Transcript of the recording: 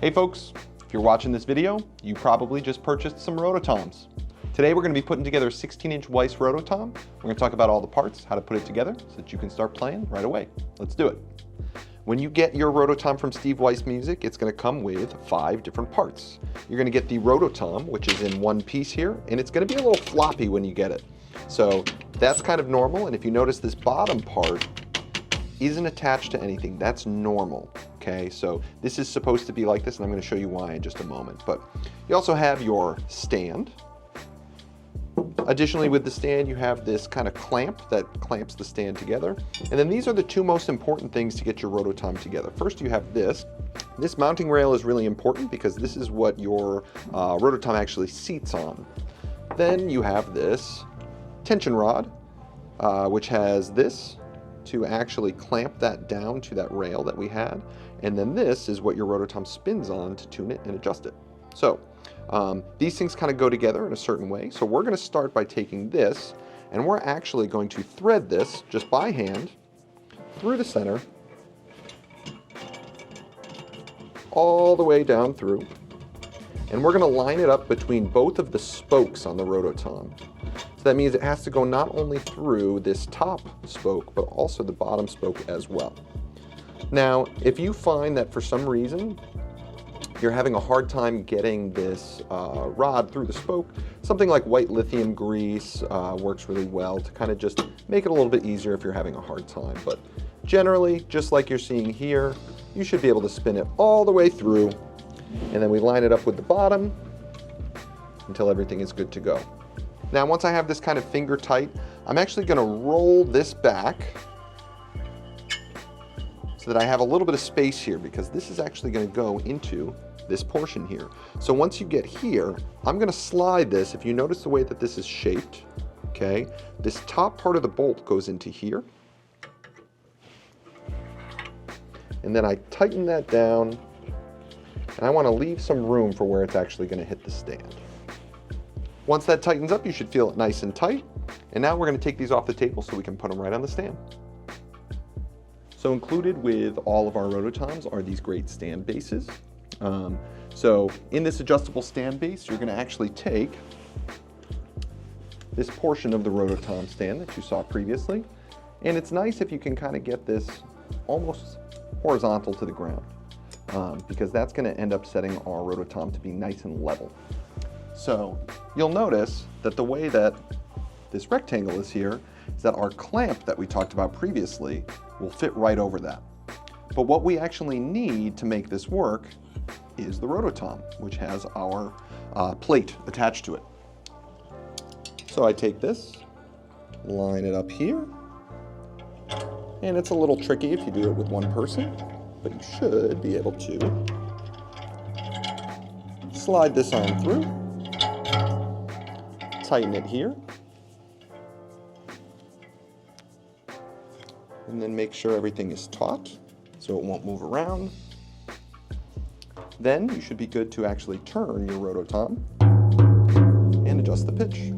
Hey folks, if you're watching this video, you probably just purchased some Roto-Toms. Today we're going to be putting together a 16-inch Weiss Roto-Tom. We're going to talk about all the parts, how to put it together so that you can start playing right away. Let's do it. When you get your Roto-Tom from Steve Weiss Music, it's going to come with 5 different parts. You're going to get the Roto-Tom, which is in one piece here, and it's going to be a little floppy when you get it. So that's kind of normal, and if you notice this bottom part isn't attached to anything, that's normal. Okay, so this is supposed to be like this, and I'm going to show you why in just a moment. But you also have your stand. Additionally, with the stand, you have this kind of clamp that clamps the stand together. And then these are the 2 most important things to get your Roto-Tom together. First, you have this. This mounting rail is really important because this is what your Roto-Tom actually seats on. Then you have this tension rod, which has this to actually clamp that down to that rail that we had. And then this is what your Roto-Tom spins on to tune it and adjust it. So these things kind of go together in a certain way. So we're going to start by taking this, and we're actually going to thread this just by hand through the center, all the way down through. And we're going to line it up between both of the spokes on the Roto-Tom. So that means it has to go not only through this top spoke, but also the bottom spoke as well. Now, if you find that for some reason you're having a hard time getting this rod through the spoke, something like white lithium grease works really well to kind of just make it a little bit easier if you're having a hard time. But generally, just like you're seeing here, you should be able to spin it all the way through, and then we line it up with the bottom until everything is good to go. Now, once I have this kind of finger tight, I'm actually going to roll this back so that I have a little bit of space here, because this is actually going to go into this portion here. So once you get here, I'm going to slide this. If you notice the way that this is shaped, okay, this top part of the bolt goes into here. And then I tighten that down, and I want to leave some room for where it's actually going to hit the stand. Once that tightens up, you should feel it nice and tight. And now we're going to take these off the table so we can put them right on the stand. So included with all of our Roto-Toms are these great stand bases. So in this adjustable stand base, you're going to actually take this portion of the Roto-Tom stand that you saw previously. And it's nice if you can kind of get this almost horizontal to the ground, because that's going to end up setting our Roto-Tom to be nice and level. So you'll notice that the way that this rectangle is here is that our clamp that we talked about previously will fit right over that. But what we actually need to make this work is the Roto-Tom, which has our plate attached to it. So I take this, line it up here, and it's a little tricky if you do it with one person, but you should be able to slide this on through, tighten it here, and then make sure everything is taut so it won't move around. Then you should be good to actually turn your Roto-Tom and adjust the pitch.